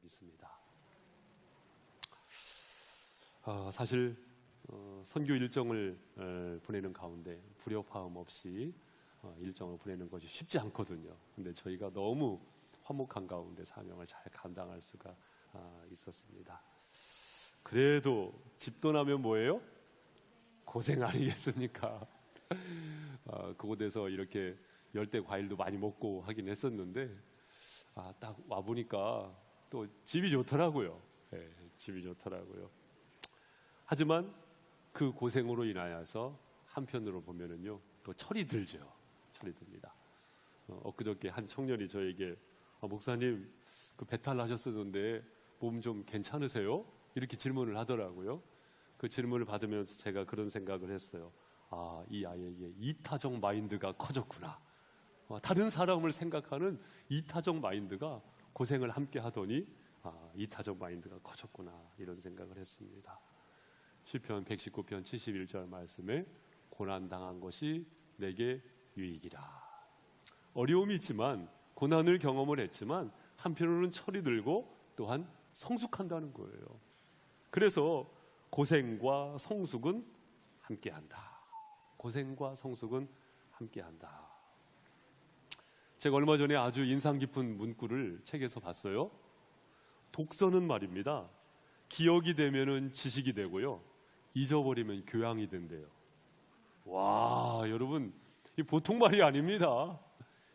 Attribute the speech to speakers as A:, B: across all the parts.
A: 믿습니다. 사실 선교 일정을 보내는 가운데 불협화음 없이 일정을 보내는 것이 쉽지 않거든요. 근데 저희가 너무 화목한 가운데 사명을 잘 감당할 수가 있었습니다. 그래도 집 떠나면 뭐예요? 고생 아니겠습니까? 그곳에서 이렇게 열대 과일도 많이 먹고 하긴 했었는데 딱 와보니까 또 집이 좋더라고요. 네, 집이 좋더라고요. 하지만 그 고생으로 인하여서 한편으로 보면은요 또 철이 들죠. 철이 듭니다. 엊그저께 한 청년이 저에게 목사님 그 배탈 나셨었는데 몸 좀 괜찮으세요? 이렇게 질문을 하더라고요. 그 질문을 받으면서 제가 그런 생각을 했어요. 이 아이에게 이타적 마인드가 커졌구나. 다른 사람을 생각하는 이타적 마인드가 고생을 함께 하더니 이타적 마인드가 커졌구나 이런 생각을 했습니다. 시편 119편 71절 말씀에 고난당한 것이 내게 유익이라. 어려움이 있지만 고난을 경험을 했지만 한편으로는 철이 들고 또한 성숙한다는 거예요. 그래서 고생과 성숙은 함께한다. 고생과 성숙은 함께한다. 제가 얼마 전에 아주 인상 깊은 문구를 책에서 봤어요. 독서는 말입니다. 기억이 되면은 지식이 되고요. 잊어버리면 교양이 된대요. 와, 여러분, 이 보통 말이 아닙니다.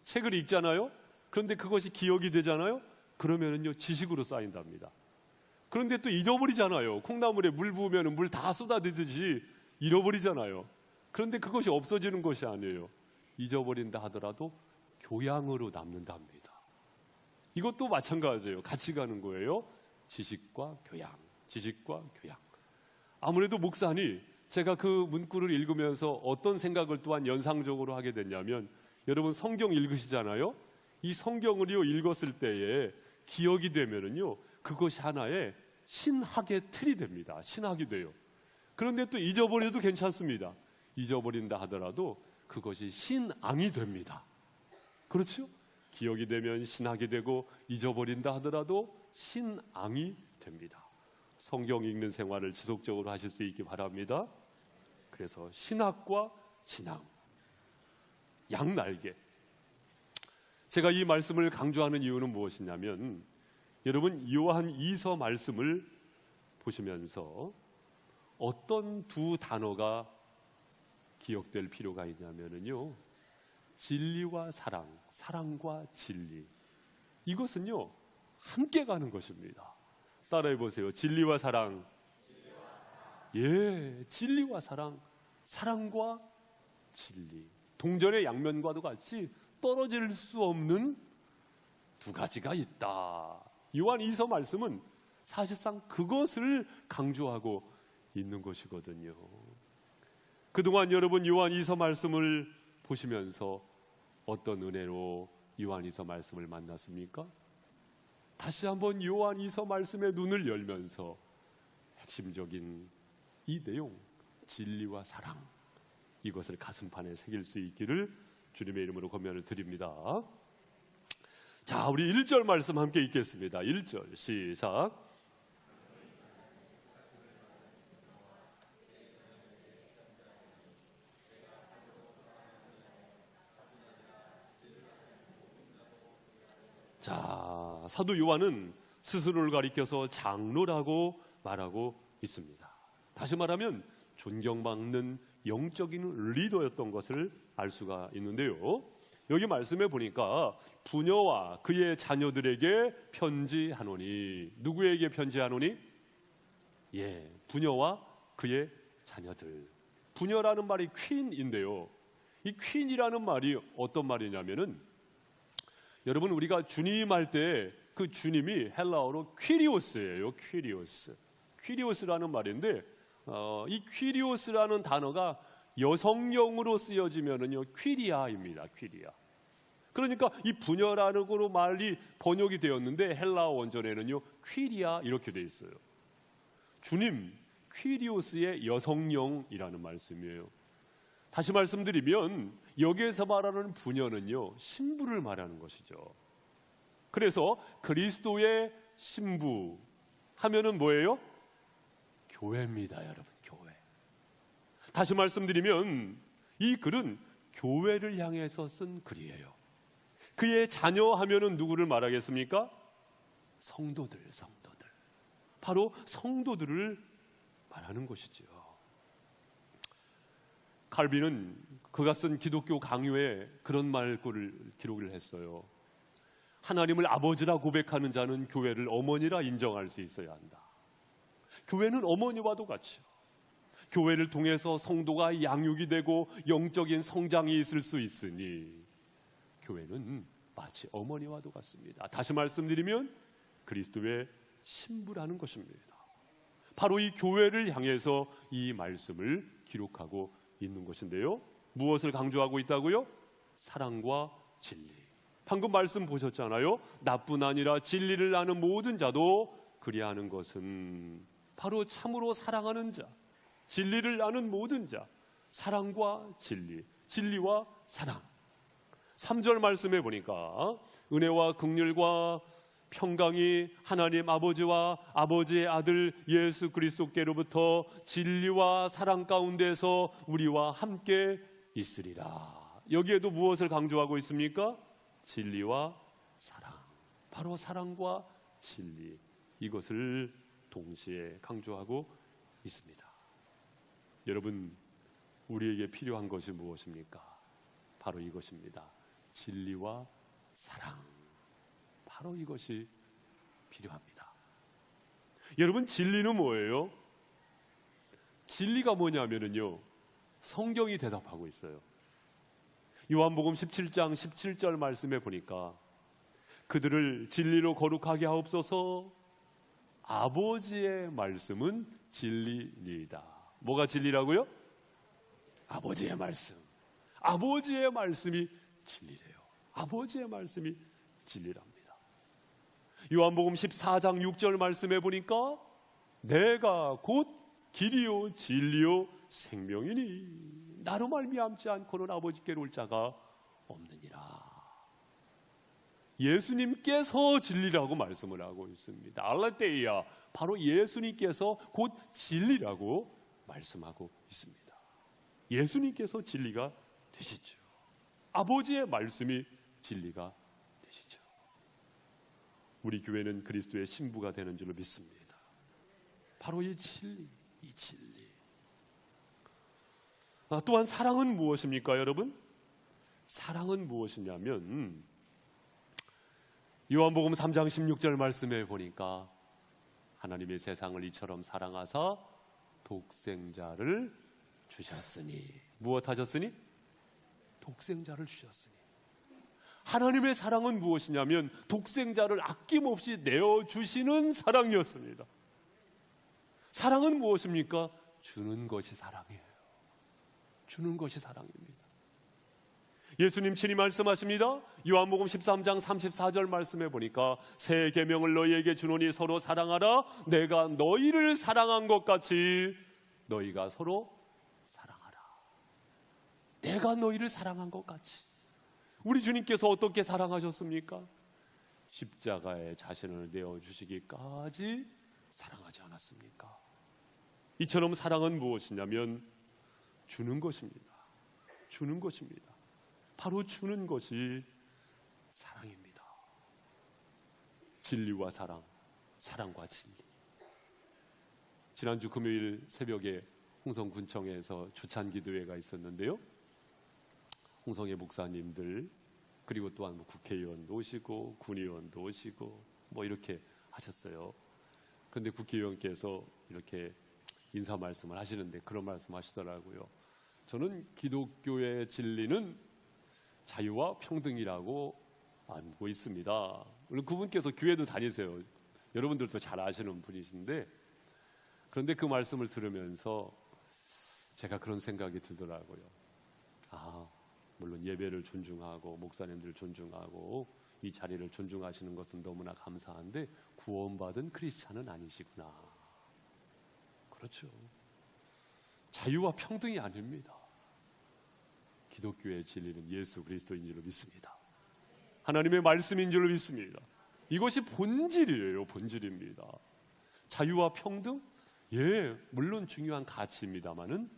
A: 책을 읽잖아요. 그런데 그것이 기억이 되잖아요. 그러면은요 지식으로 쌓인답니다. 그런데 또 잊어버리잖아요. 콩나물에 물 부으면 물 다 쏟아지듯이 잃어버리잖아요. 그런데 그것이 없어지는 것이 아니에요. 잊어버린다 하더라도 교양으로 남는답니다. 이것도 마찬가지예요. 같이 가는 거예요. 지식과 교양, 지식과 교양. 아무래도 목사니 제가 그 문구를 읽으면서 어떤 생각을 또한 연상적으로 하게 됐냐면, 여러분 성경 읽으시잖아요. 이 성경을요 읽었을 때에 기억이 되면은요 그것이 하나의 신학의 틀이 됩니다. 신학이 돼요. 그런데 또 잊어버려도 괜찮습니다. 잊어버린다 하더라도 그것이 신앙이 됩니다. 그렇죠? 기억이 되면 신학이 되고 잊어버린다 하더라도 신앙이 됩니다. 성경 읽는 생활을 지속적으로 하실 수 있기 바랍니다. 그래서 신학과 신앙, 양날개. 제가 이 말씀을 강조하는 이유는 무엇이냐면, 여러분 요한 2서 말씀을 보시면서 어떤 두 단어가 기억될 필요가 있냐면요, 진리와 사랑, 사랑과 진리. 이것은요 함께 가는 것입니다. 따라해 보세요. 진리와 사랑. 예, 진리와 사랑, 사랑과 진리. 동전의 양면과도 같이 떨어질 수 없는 두 가지가 있다. 요한 2서 말씀은 사실상 그것을 강조하고 있는 것이거든요. 그동안 여러분 요한 2서 말씀을 보시면서 어떤 은혜로 요한 2서 말씀을 만났습니까? 다시 한번 요한 2서 말씀에 눈을 열면서 핵심적인 이 내용, 진리와 사랑, 이것을 가슴판에 새길 수 있기를 주님의 이름으로 권면을 드립니다. 자, 우리 1절 말씀 함께 읽겠습니다. 1절 시작. 자, 사도 요한은 스스로를 가리켜서 장로라고 말하고 있습니다. 다시 말하면 존경받는 영적인 리더였던 것을 알 수가 있는데요, 여기 말씀해 보니까 부녀와 그의 자녀들에게 편지하노니. 누구에게 편지하노니? 예, 부녀와 그의 자녀들. 부녀라는 말이 퀸인데요, 이 퀸이라는 말이 어떤 말이냐면은, 여러분 우리가 주님 할 때 그 주님이 헬라어로 퀴리오스예요. 퀴리오스. 퀴리오스라는 말인데 이 퀴리오스라는 단어가 여성용으로 쓰여지면은요 퀴리아입니다. 퀴리아. 그러니까 이 부녀라는 거로 말이 번역이 되었는데 헬라어 원전에는요 퀴리아 이렇게 돼 있어요. 주님 퀴리오스의 여성용이라는 말씀이에요. 다시 말씀드리면 여기에서 말하는 부녀는요 신부를 말하는 것이죠. 그래서 그리스도의 신부 하면은 뭐예요? 교회입니다, 여러분. 교회. 다시 말씀드리면 이 글은 교회를 향해서 쓴 글이에요. 그의 자녀 하면은 누구를 말하겠습니까? 성도들. 바로 성도들을 말하는 것이지요. 칼빈은 그가 쓴 기독교 강요에 그런 말글을 기록을 했어요. 하나님을 아버지라 고백하는 자는 교회를 어머니라 인정할 수 있어야 한다. 교회는 어머니와도 같이요. 교회를 통해서 성도가 양육이 되고 영적인 성장이 있을 수 있으니 교회는 마치 어머니와도 같습니다. 다시 말씀드리면 그리스도의 신부라는 것입니다. 바로 이 교회를 향해서 이 말씀을 기록하고 있는 것인데요. 무엇을 강조하고 있다고요? 사랑과 진리. 방금 말씀 보셨잖아요. 나뿐 아니라 진리를 아는 모든 자도 그리하는 것은 바로 참으로 사랑하는 자, 진리를 아는 모든 자, 사랑과 진리, 진리와 사랑. 3절 말씀해 보니까 은혜와 긍휼과 평강이 하나님 아버지와 아버지의 아들 예수 그리스도께로부터 진리와 사랑 가운데서 우리와 함께 있으리라. 여기에도 무엇을 강조하고 있습니까? 진리와 사랑. 바로 사랑과 진리, 이것을 동시에 강조하고 있습니다. 여러분, 우리에게 필요한 것이 무엇입니까? 바로 이것입니다. 진리와 사랑. 바로 이것이 필요합니다. 여러분, 진리는 뭐예요? 진리가 뭐냐면요, 성경이 대답하고 있어요. 요한복음 17장 17절 말씀에 보니까 그들을 진리로 거룩하게 하옵소서. 아버지의 말씀은 진리니이다. 뭐가 진리라고요? 아버지의 말씀. 아버지의 말씀이 진리래요. 아버지의 말씀이 진리랍니다. 요한복음 14장 6절 말씀해 보니까 내가 곧 길이요 진리요 생명이니 나로 말미암지 않고는 아버지께로 올 자가 없느니라. 예수님께서 진리라고 말씀을 하고 있습니다. 알라테이아, 바로 예수님께서 곧 진리라고 말씀하고 있습니다. 예수님께서 진리가 되시죠. 아버지의 말씀이 진리가 되시죠. 우리 교회는 그리스도의 신부가 되는 줄로 믿습니다. 바로 이 진리, 이 진리. 또한 사랑은 무엇입니까, 여러분? 사랑은 무엇이냐면 요한복음 3장 16절 말씀에 보니까 하나님의 세상을 이처럼 사랑하사 독생자를 주셨으니. 무엇 하셨으니? 독생자를 주셨으니. 하나님의 사랑은 무엇이냐면 독생자를 아낌없이 내어주시는 사랑이었습니다. 사랑은 무엇입니까? 주는 것이 사랑이에요. 주는 것이 사랑입니다. 예수님 친히 말씀하십니다. 요한복음 13장 34절 말씀해 보니까 새 계명을 너희에게 주노니 서로 사랑하라. 내가 너희를 사랑한 것 같이 너희가 서로 사랑하라. 내가 너희를 사랑한 것 같이. 우리 주님께서 어떻게 사랑하셨습니까? 십자가에 자신을 내어주시기까지 사랑하지 않았습니까? 이처럼 사랑은 무엇이냐면 주는 것입니다. 주는 것입니다. 바로 주는 것이 사랑입니다. 진리와 사랑, 사랑과 진리. 지난주 금요일 새벽에 홍성군청에서 주찬기도회가 있었는데요. 홍성의 목사님들, 그리고 또한 국회의원도 오시고 군의원도 오시고 뭐 이렇게 하셨어요. 그런데 국회의원께서 이렇게 인사 말씀을 하시는데 그런 말씀 하시더라고요. 저는 기독교의 진리는 자유와 평등이라고 알고 있습니다. 물론 그분께서 교회도 다니세요. 여러분들도 잘 아시는 분이신데, 그런데 그 말씀을 들으면서 제가 그런 생각이 들더라고요. 물론 예배를 존중하고 목사님들 존중하고 이 자리를 존중하시는 것은 너무나 감사한데 구원받은 크리스찬은 아니시구나. 그렇죠. 자유와 평등이 아닙니다. 기독교의 진리는 예수 그리스도인 줄로 믿습니다. 하나님의 말씀인 줄로 믿습니다. 이것이 본질이에요. 본질입니다. 자유와 평등? 예, 물론 중요한 가치입니다만은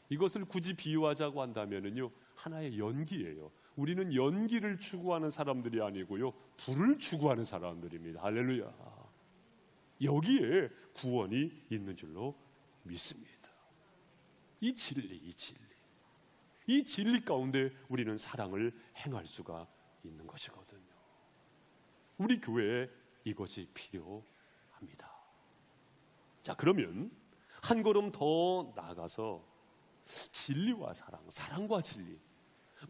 A: 이것을 굳이 비유하자고 한다면은요, 하나의 연기예요. 우리는 연기를 추구하는 사람들이 아니고요, 불을 추구하는 사람들입니다. 할렐루야. 여기에 구원이 있는 줄로 믿습니다. 이 진리 가운데 우리는 사랑을 행할 수가 있는 것이거든요. 우리 교회에 이것이 필요합니다. 자, 그러면 한 걸음 더 나아가서 진리와 사랑과 진리,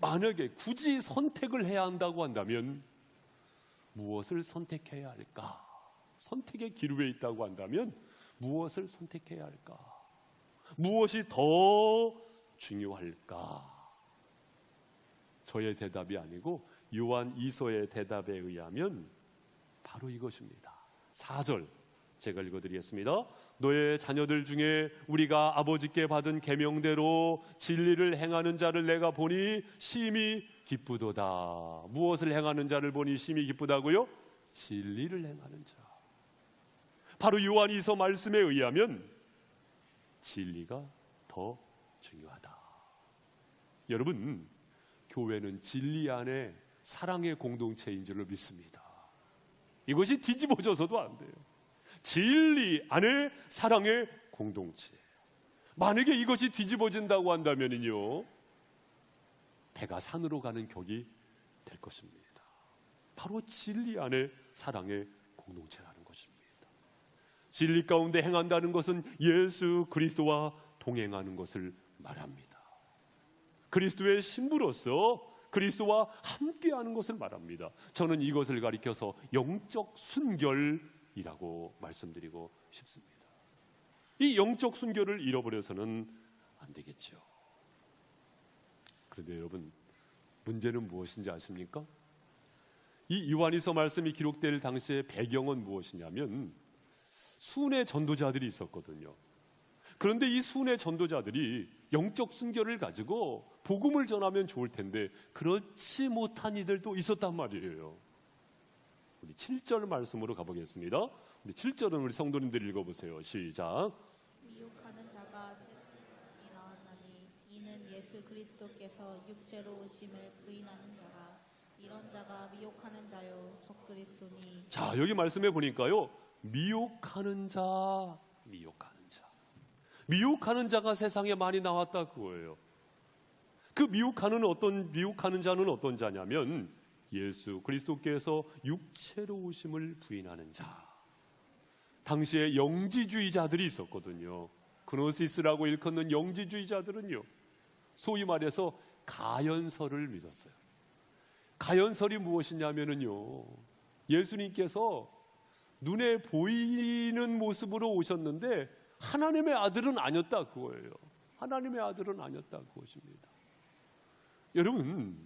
A: 만약에 굳이 선택을 해야 한다고 한다면 무엇을 선택해야 할까? 선택의 기로에 있다고 한다면 무엇을 선택해야 할까? 무엇이 더 중요할까? 저의 대답이 아니고 요한 2서의 대답에 의하면 바로 이것입니다. 4절 제가 읽어드리겠습니다. 너의 자녀들 중에 우리가 아버지께 받은 계명대로 진리를 행하는 자를 내가 보니 심히 기쁘도다. 무엇을 행하는 자를 보니 심히 기쁘다고요? 진리를 행하는 자. 바로 요한 2서 말씀에 의하면 진리가 더 중요하다. 여러분, 교회는 진리 안에 사랑의 공동체인 줄로 믿습니다. 이것이 뒤집어져서도 안 돼요. 진리 안에 사랑의 공동체. 만약에 이것이 뒤집어진다고 한다면요, 배가 산으로 가는 격이 될 것입니다. 바로 진리 안에 사랑의 공동체라는 것입니다. 진리 가운데 행한다는 것은 예수 그리스도와 동행하는 것을 말합니다. 그리스도의 신부로서 그리스도와 함께하는 것을 말합니다. 저는 이것을 가리켜서 영적 순결이라고 말씀드리고 싶습니다. 이 영적 순결을 잃어버려서는 안 되겠죠. 그런데 여러분, 문제는 무엇인지 아십니까? 이 요한일서 말씀이 기록될 당시의 배경은 무엇이냐면 순회 전도자들이 있었거든요. 그런데 이 순회 전도자들이 영적 순결을 가지고 복음을 전하면 좋을 텐데 그렇지 못한 이들도 있었단 말이에요. 우리 7절 말씀으로 가보겠습니다. 우리 7절은 우리 성도님들 읽어보세요. 시작.
B: 미혹하는 자가 일어나니 이는 예수 그리스도께서 육체로 오심을 부인하는 자라. 이런 자가 미혹하는 자요 적 그리스도니.
A: 자, 여기 말씀해 보니까요, 미혹하는 자. 미혹하는 자가 세상에 많이 나왔다 그거예요. 그 미혹하는 자는 어떤 자냐면 예수 그리스도께서 육체로 오심을 부인하는 자. 당시에 영지주의자들이 있었거든요. 그노시스라고 일컫는 영지주의자들은요, 소위 말해서 가연설을 믿었어요. 가연설이 무엇이냐면요, 예수님께서 눈에 보이는 모습으로 오셨는데 하나님의 아들은 아니었다 그거예요. 하나님의 아들은 아니었다 그것입니다. 여러분,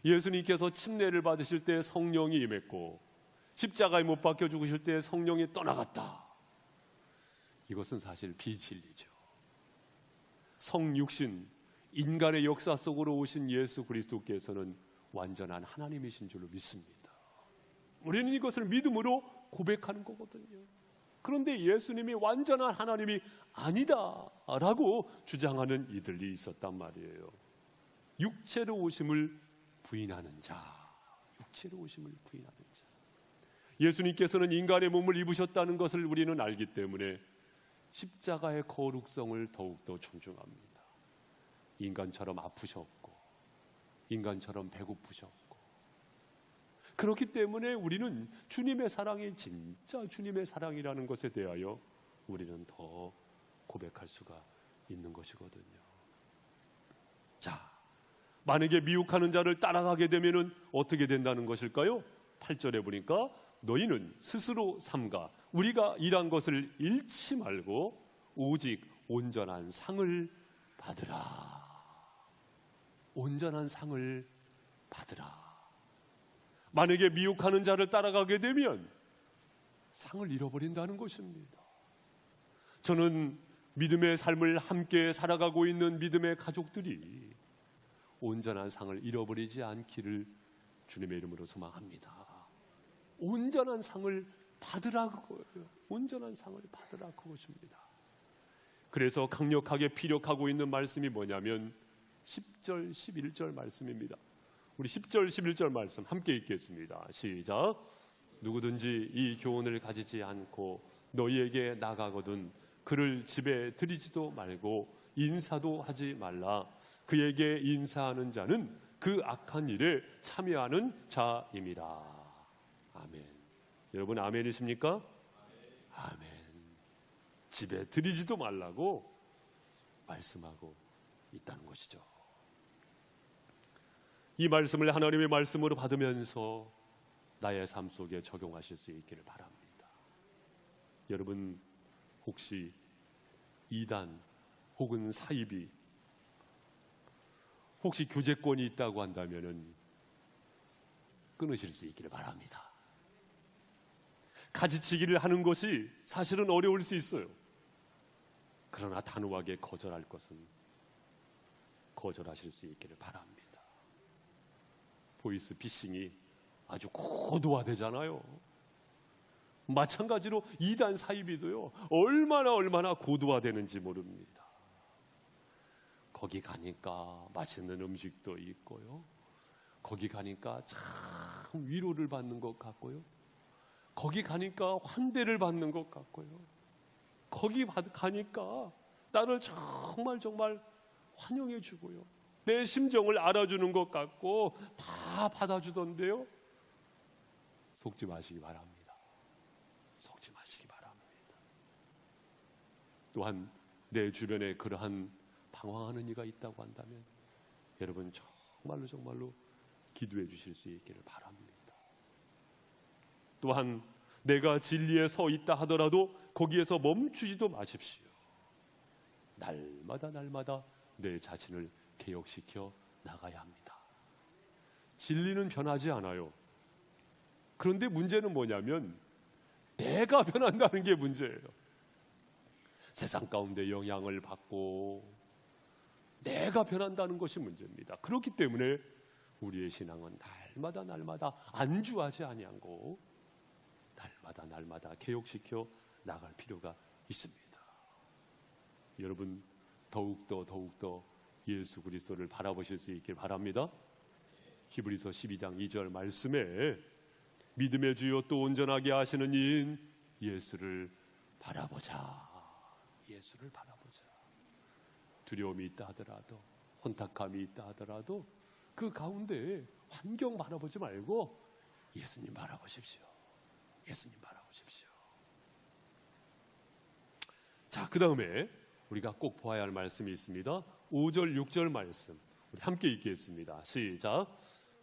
A: 예수님께서 침례를 받으실 때 성령이 임했고 십자가에 못 박혀 죽으실 때 성령이 떠나갔다. 이것은 사실 비진리죠. 성육신, 인간의 역사 속으로 오신 예수 그리스도께서는 완전한 하나님이신 줄로 믿습니다. 우리는 이것을 믿음으로 고백하는 거거든요. 그런데 예수님이 완전한 하나님이 아니다라고 주장하는 이들이 있었단 말이에요. 육체로 오심을 부인하는 자. 예수님께서는 인간의 몸을 입으셨다는 것을 우리는 알기 때문에 십자가의 거룩성을 더욱더 존중합니다. 인간처럼 아프셨고 인간처럼 배고프셨고, 그렇기 때문에 우리는 주님의 사랑이 진짜 주님의 사랑이라는 것에 대하여 우리는 더 고백할 수가 있는 것이거든요. 자, 만약에 미혹하는 자를 따라가게 되면 어떻게 된다는 것일까요? 8절에 보니까 너희는 스스로 삼가 우리가 일한 것을 잃지 말고 오직 온전한 상을 받으라. 온전한 상을 받으라. 만약에 미혹하는 자를 따라가게 되면 상을 잃어버린다는 것입니다. 저는 믿음의 삶을 함께 살아가고 있는 믿음의 가족들이 온전한 상을 잃어버리지 않기를 주님의 이름으로 소망합니다. 온전한 상을 받으라고, 온전한 상을 받으라고 그것입니다. 그래서 강력하게 피력하고 있는 말씀이 뭐냐면 10절 11절 말씀입니다. 우리 10절 11절 말씀 함께 읽겠습니다. 시작. 누구든지 이 교훈을 가지지 않고 너희에게 나가거든 그를 집에 들이지도 말고 인사도 하지 말라. 그에게 인사하는 자는 그 악한 일에 참여하는 자임이라. 아멘. 여러분 아멘이십니까? 아멘. 집에 들이지도 말라고 말씀하고 있다는 것이죠. 이 말씀을 하나님의 말씀으로 받으면서 나의 삶 속에 적용하실 수 있기를 바랍니다. 여러분 혹시 이단 혹은 사입이 혹시 교제권이 있다고 한다면 끊으실 수 있기를 바랍니다. 가지치기를 하는 것이 사실은 어려울 수 있어요. 그러나 단호하게 거절할 것은 거절하실 수 있기를 바랍니다. 보이스 피싱이 아주 고도화되잖아요. 마찬가지로 이단 사이비도요, 얼마나 고도화되는지 모릅니다. 거기 가니까 맛있는 음식도 있고요, 거기 가니까 참 위로를 받는 것 같고요, 거기 가니까 환대를 받는 것 같고요, 거기 가니까 나를 정말 환영해 주고요, 내 심정을 알아주는 것 같고 다 받아주던데요. 속지 마시기 바랍니다. 속지 마시기 바랍니다. 또한 내 주변에 그러한 방황하는 이가 있다고 한다면 여러분 정말로 기도해 주실 수 있기를 바랍니다. 또한 내가 진리에 서 있다 하더라도 거기에서 멈추지도 마십시오. 날마다 내 자신을 개혁시켜 나가야 합니다. 진리는 변하지 않아요. 그런데 문제는 뭐냐면 내가 변한다는 게 문제예요. 세상 가운데 영향을 받고 내가 변한다는 것이 문제입니다. 그렇기 때문에 우리의 신앙은 날마다 안주하지 아니하고 날마다 개혁시켜 나갈 필요가 있습니다. 여러분 더욱더 예수 그리스도를 바라보실 수 있길 바랍니다. 히브리서 12장 2절 말씀에 믿음의 주요 또 온전하게 하시는 이인 예수를 바라보자. 예수를 바라보자. 두려움이 있다 하더라도, 혼탁함이 있다 하더라도 그 가운데 환경 바라보지 말고 예수님 바라보십시오. 예수님 바라보십시오. 자, 그 다음에 우리가 꼭 보아야 할 말씀이 있습니다. 5절 6절 말씀 우리 함께 읽겠습니다. 시작.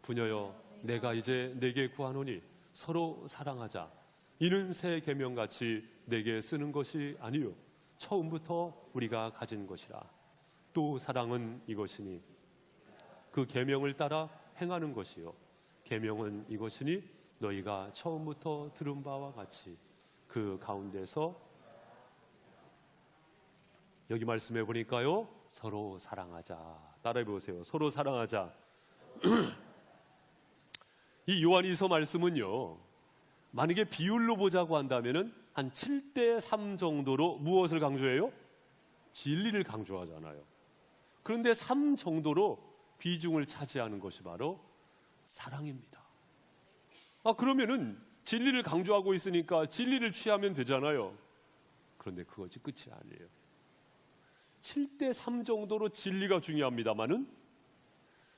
A: 부녀여 내가 이제 내게 구하노니 서로 사랑하자. 이는 새 계명같이 내게 쓰는 것이 아니요 처음부터 우리가 가진 것이라. 또 사랑은 이것이니 그 계명을 따라 행하는 것이요 계명은 이것이니 너희가 처음부터 들은 바와 같이 그 가운데서, 여기 말씀해 보니까요, 서로 사랑하자. 따라해 보세요. 서로 사랑하자. 이 요한일서 말씀은요, 만약에 비율로 보자고 한다면은 한 7대3 정도로 무엇을 강조해요? 진리를 강조하잖아요. 그런데 3 정도로 비중을 차지하는 것이 바로 사랑입니다. 그러면은 진리를 강조하고 있으니까 진리를 취하면 되잖아요. 그런데 그것이 끝이 아니에요. 7대3 정도로 진리가 중요합니다만은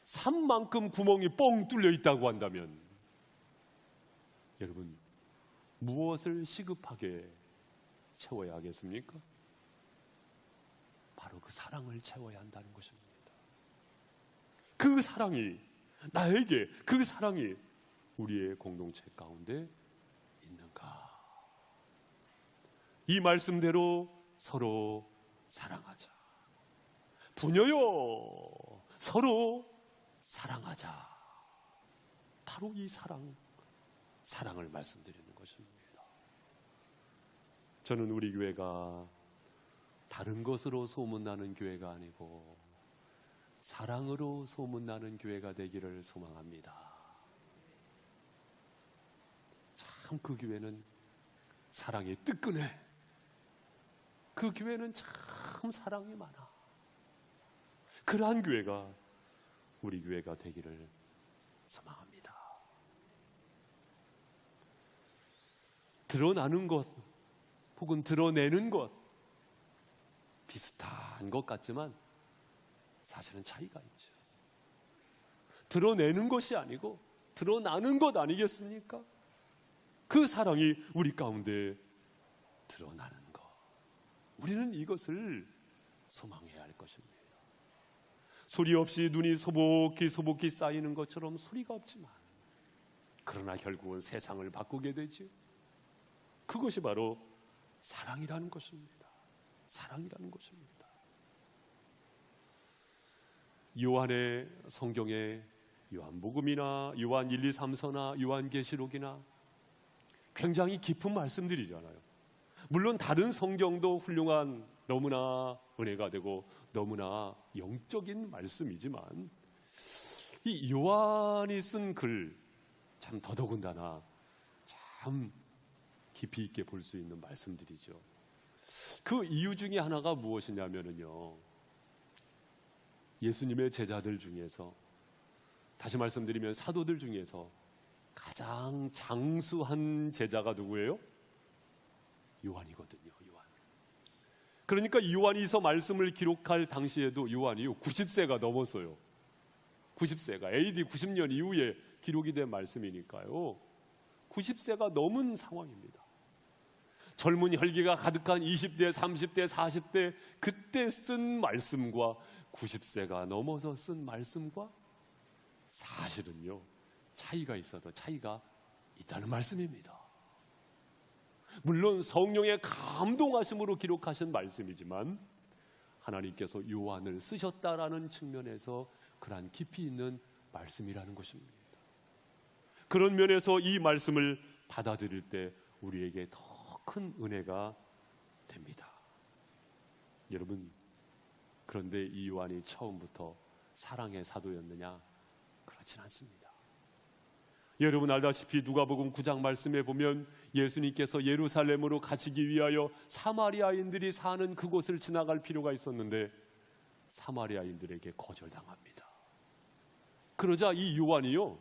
A: 3만큼 구멍이 뻥 뚫려 있다고 한다면 여러분 무엇을 시급하게 채워야 하겠습니까? 바로 그 사랑을 채워야 한다는 것입니다. 그 사랑이 나에게, 그 사랑이 우리의 공동체 가운데 있는가? 이 말씀대로 서로 사랑하자. 부녀여 서로 사랑하자. 바로 이 사랑을 말씀드리는 것입니다. 저는 우리 교회가 다른 것으로 소문나는 교회가 아니고 사랑으로 소문나는 교회가 되기를 소망합니다. 참 그 교회는 사랑이 뜨끈해. 그 교회는 참 사랑이 많아. 그러한 교회가 우리 교회가 되기를 소망합니다. 드러나는 것 혹은 드러내는 것 비슷한 것 같지만 사실은 차이가 있죠. 드러내는 것이 아니고 드러나는 것 아니겠습니까? 그 사랑이 우리 가운데 드러나는 것. 우리는 이것을 소망해야 할 것입니다. 소리 없이 눈이 소복히 쌓이는 것처럼 소리가 없지만 그러나 결국은 세상을 바꾸게 되죠. 그것이 바로 사랑이라는 것입니다. 사랑이라는 것입니다. 요한의 성경에 요한복음이나 요한 1, 2, 3서나 요한계시록이나 굉장히 깊은 말씀들이잖아요. 물론 다른 성경도 훌륭한 너무나 은혜가 되고 너무나 영적인 말씀이지만 이 요한이 쓴 글 참 더더군다나 참 깊이 있게 볼 수 있는 말씀들이죠. 그 이유 중에 하나가 무엇이냐면요, 예수님의 제자들 중에서, 다시 말씀드리면 사도들 중에서 가장 장수한 제자가 누구예요? 요한이거든요. 요한. 그러니까 요한이서 말씀을 기록할 당시에도 요한이 90세가 넘었어요. 90세가 AD 90년 이후에 기록이 된 말씀이니까요. 90세가 넘은 상황입니다. 젊은 혈기가 가득한 20대, 30대, 40대 그때 쓴 말씀과 90세가 넘어서 쓴 말씀과 사실은요, 차이가 있어도 차이가 있다는 말씀입니다. 물론 성령의 감동하심으로 기록하신 말씀이지만 하나님께서 요한을 쓰셨다라는 측면에서 그러한 깊이 있는 말씀이라는 것입니다. 그런 면에서 이 말씀을 받아들일 때 우리에게 더 큰 은혜가 됩니다. 여러분, 그런데 이 요한이 처음부터 사랑의 사도였느냐? 그렇진 않습니다. 여러분 알다시피 누가복음 9장 말씀에 보면 예수님께서 예루살렘으로 가시기 위하여 사마리아인들이 사는 그곳을 지나갈 필요가 있었는데 사마리아인들에게 거절당합니다. 그러자 이 요한이요,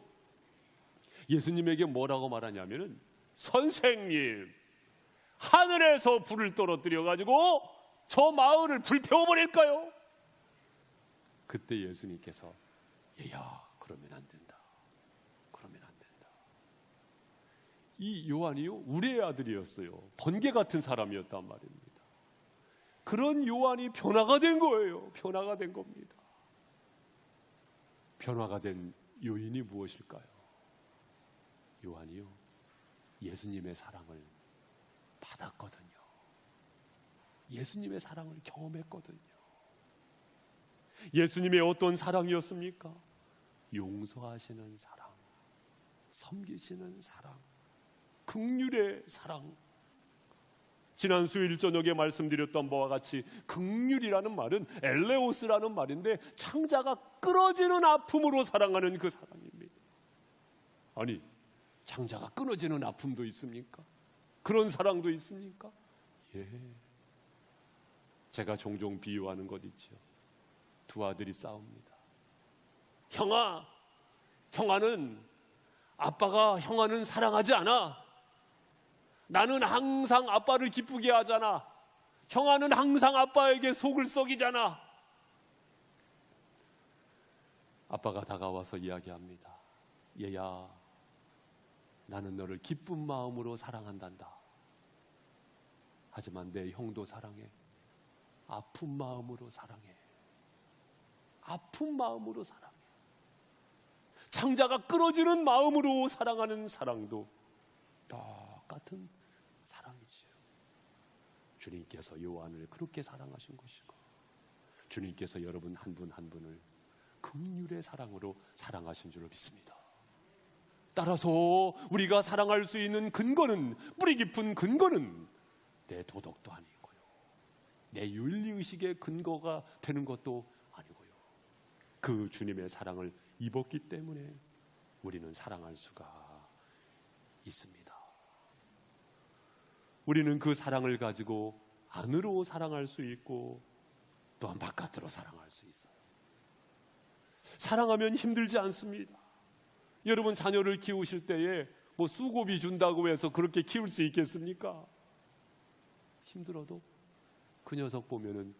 A: 예수님에게 뭐라고 말하냐면은, 선생님, 하늘에서 불을 떨어뜨려 가지고 저 마을을 불태워버릴까요? 그때 예수님께서 얘야, 그러면 안 된다. 그러면 안 된다. 이 요한이요, 우리의 아들이었어요. 번개 같은 사람이었단 말입니다. 그런 요한이 변화가 된 거예요. 변화가 된 겁니다. 변화가 된 요인이 무엇일까요? 요한이요, 예수님의 사랑을 받았거든요. 예수님의 사랑을 경험했거든요. 예수님의 어떤 사랑이었습니까? 용서하시는 사랑, 섬기시는 사랑, 긍휼의 사랑. 지난 수요일 저녁에 말씀드렸던 바와 같이 긍휼이라는 말은 엘레오스라는 말인데 창자가 끊어지는 아픔으로 사랑하는 그 사랑입니다. 아니, 창자가 끊어지는 아픔도 있습니까? 그런 사랑도 있습니까? 예. 제가 종종 비유하는 것 있죠. 두 아들이 싸웁니다. 형아는 아빠가 형아는 사랑하지 않아. 나는 항상 아빠를 기쁘게 하잖아. 형아는 항상 아빠에게 속을 썩이잖아. 아빠가 다가와서 이야기합니다. 얘야, 나는 너를 기쁜 마음으로 사랑한단다. 하지만 내 형도 사랑해. 아픈 마음으로 사랑해. 아픈 마음으로 사랑해. 창자가 끊어지는 마음으로 사랑하는 사랑도 똑같은 사랑이지요. 주님께서 요한을 그렇게 사랑하신 것이고, 주님께서 여러분 한 분 한 분을 긍휼의 사랑으로 사랑하신 줄로 믿습니다. 따라서 우리가 사랑할 수 있는 근거는, 뿌리 깊은 근거는 내 도덕도 아니고요, 내 윤리의식의 근거가 되는 것도 아니고요, 그 주님의 사랑을 입었기 때문에 우리는 사랑할 수가 있습니다. 우리는 그 사랑을 가지고 안으로 사랑할 수 있고 또한 바깥으로 사랑할 수 있어요. 사랑하면 힘들지 않습니다. 여러분 자녀를 키우실 때에 뭐 수고비 준다고 해서 그렇게 키울 수 있겠습니까? 힘들어도 그 녀석 보면은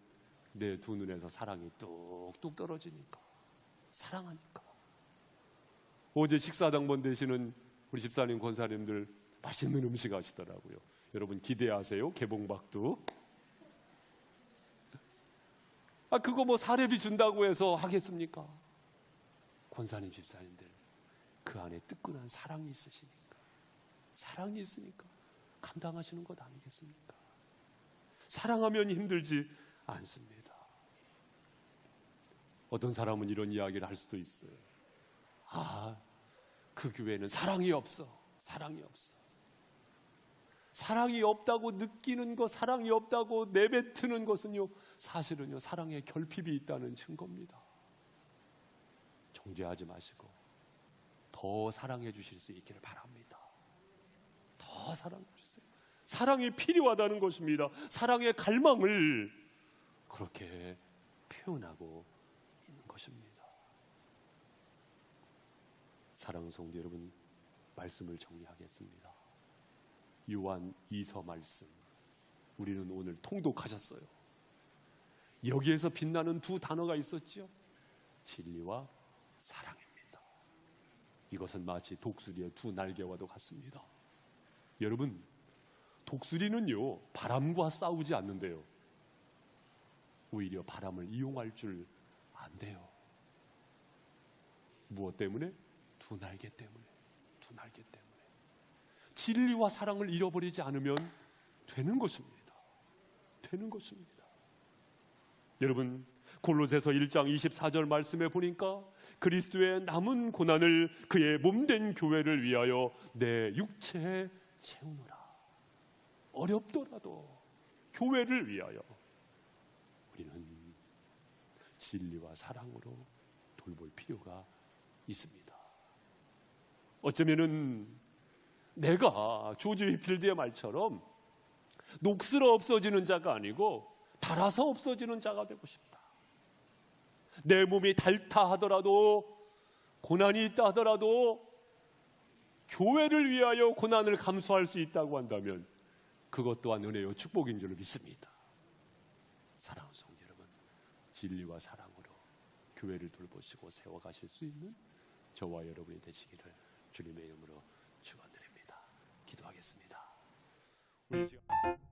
A: 내 두 눈에서 사랑이 뚝뚝 떨어지니까, 사랑하니까. 어제 식사당번 되시는 우리 집사님 권사님들 맛있는 음식 하시더라고요. 여러분 기대하세요. 개봉박두. 그거 뭐 사례비 준다고 해서 하겠습니까? 권사님 집사님들 그 안에 뜨끈한 사랑이 있으시니까, 사랑이 있으니까 감당하시는 것 아니겠습니까? 사랑하면 힘들지 않습니다. 어떤 사람은 이런 이야기를 할 수도 있어요. 그 교회는 사랑이 없어. 사랑이 없어. 사랑이 없다고 느끼는 것, 사랑이 없다고 내뱉는 것은요, 사실은요, 사랑의 결핍이 있다는 증거입니다. 정죄하지 마시고 더 사랑해 주실 수 있기를 바랍니다. 더 사랑해 주세요. 사랑이 필요하다는 것입니다. 사랑의 갈망을 그렇게 표현하고 있는 것입니다. 사랑하는 성도 여러분, 말씀을 정리하겠습니다. 요한 2서 말씀, 우리는 오늘 통독하셨어요. 여기에서 빛나는 두 단어가 있었죠. 진리와 사랑입니다. 이것은 마치 독수리의 두 날개와도 같습니다. 여러분, 독수리는요, 바람과 싸우지 않는데요, 오히려 바람을 이용할 줄 안돼요. 무엇 때문에? 두 날개 때문에. 두 날개 때문에. 진리와 사랑을 잃어버리지 않으면 되는 것입니다. 되는 것입니다. 여러분, 골로새서 1장 24절 말씀에 보니까 그리스도의 남은 고난을 그의 몸된 교회를 위하여 내 육체에 채우노라. 어렵더라도 교회를 위하여 우리는 진리와 사랑으로 돌볼 필요가 있습니다. 어쩌면은 내가 조지 휘필드의 말처럼 녹슬어 없어지는 자가 아니고 닳아서 없어지는 자가 되고 싶다. 내 몸이 닳다 하더라도, 고난이 있다 하더라도 교회를 위하여 고난을 감수할 수 있다고 한다면 그것 또한 은혜요 축복인 줄 믿습니다. 사랑하는 성도 여러분, 진리와 사랑으로 교회를 돌보시고 세워가실 수 있는 저와 여러분이 되시기를 주님의 이름으로 축원드립니다. 기도하겠습니다. 우리 시간...